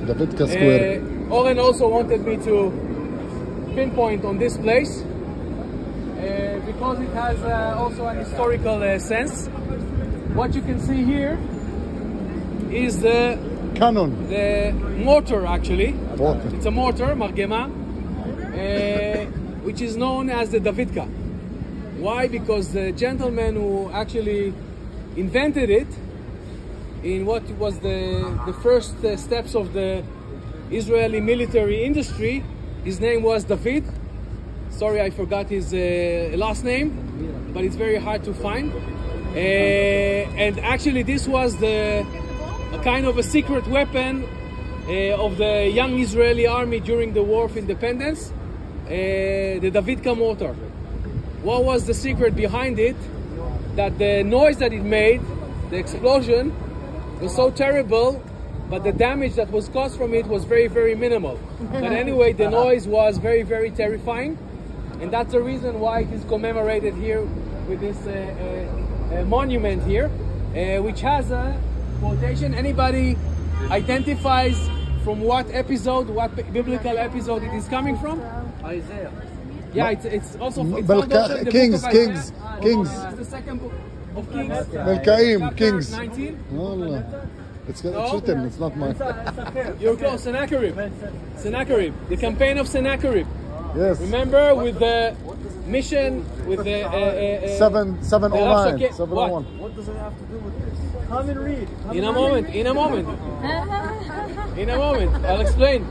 Davidka Square. Oren also wanted me to pinpoint on this place because it has also an historical sense. What you can see here is the Cannon. the mortar, actually. Mortar. It's a mortar, margema, which is known as the Davidka. Why? Because the gentleman who actually invented it in what was the first steps of the Israeli military industry, his name was David. Sorry, I forgot his last name, but it's very hard to find. And actually this was a kind of a secret weapon of the young Israeli army during the War of Independence, the Davidka mortar. What was the secret behind it? That the noise that it made, the explosion, was so terrible, but the damage that was caused from it was very, very minimal. But anyway, the noise was very, very terrifying, and that's the reason why it is commemorated here with this monument here, which has a quotation. Anybody identifies from what episode, what biblical episode it is coming from? Isaiah. Yeah, it's also Kings. It's the second book of Kings. Melkaim, Kings. 19. Wallah. It's written, it's not mine. You're close, Sennacherib. Sennacherib. The campaign of Sennacherib. Yes. Remember with the mission, with the 709. 701. What does it have to do with this? Come and read. In a moment. I'll explain.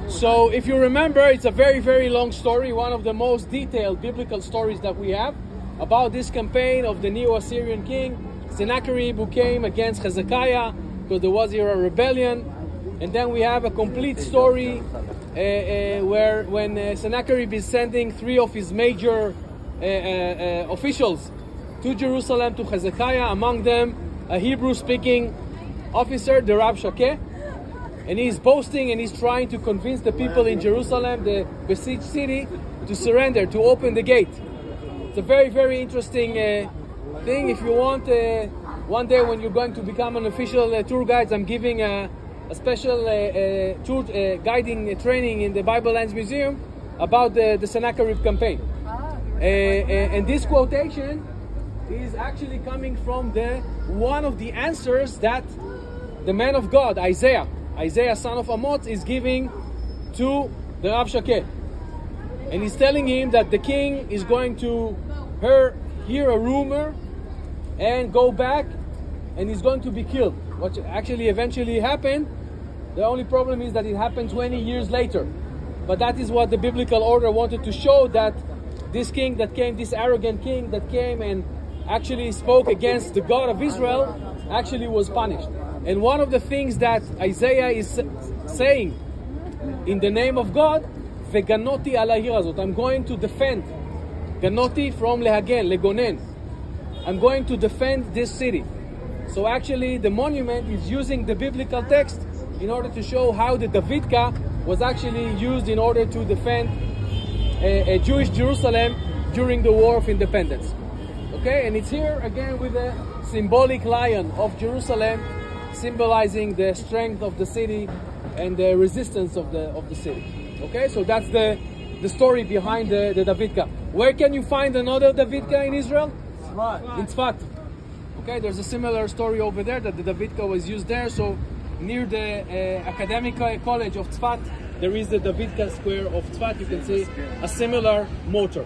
So if you remember, it's a very, very long story, one of the most detailed biblical stories that we have about this campaign of the Neo-Assyrian king Sennacherib, who came against Hezekiah because there was here a rebellion. And then we have a complete story where when Sennacherib is sending 3 of his major officials to Jerusalem, to Hezekiah, among them a Hebrew-speaking officer, the Rab Shakeh, and he's boasting and he's trying to convince the people in Jerusalem, the besieged city, to surrender, to open the gate. It's a very, very interesting thing. If you want, one day when you're going to become an official tour guide, I'm giving a special tour guiding training in the Bible Lands Museum about the Sennacherib campaign. And this quotation is actually coming from one of the answers that the man of God, Isaiah, son of Amos, is giving to the Rab Shakeh. And he's telling him that the king is going to hear a rumor and go back, and he's going to be killed. What actually eventually happened. The only problem is that it happened 20 years later. But that is what the biblical order wanted to show, that this king that came, this arrogant king that came and actually spoke against the God of Israel, actually was punished. And one of the things that Isaiah is saying in the name of God, Veganoti al ha'ir hazot, I'm going to defend. Ganoti from lehagen, legonen. I'm going to defend this city. So actually the monument is using the biblical text in order to show how the Davidka was actually used in order to defend a Jewish Jerusalem during the War of Independence. Okay, and it's here again with a symbolic lion of Jerusalem, symbolizing the strength of the city and the resistance of the city. Okay, so that's the story behind the Davidka. Where can you find another Davidka in Israel? In Tzfat. Okay, there's a similar story over there that the Davidka was used there. So near the academic college of Tzfat, there is the Davidka square of Tzfat. You can see a similar mortar.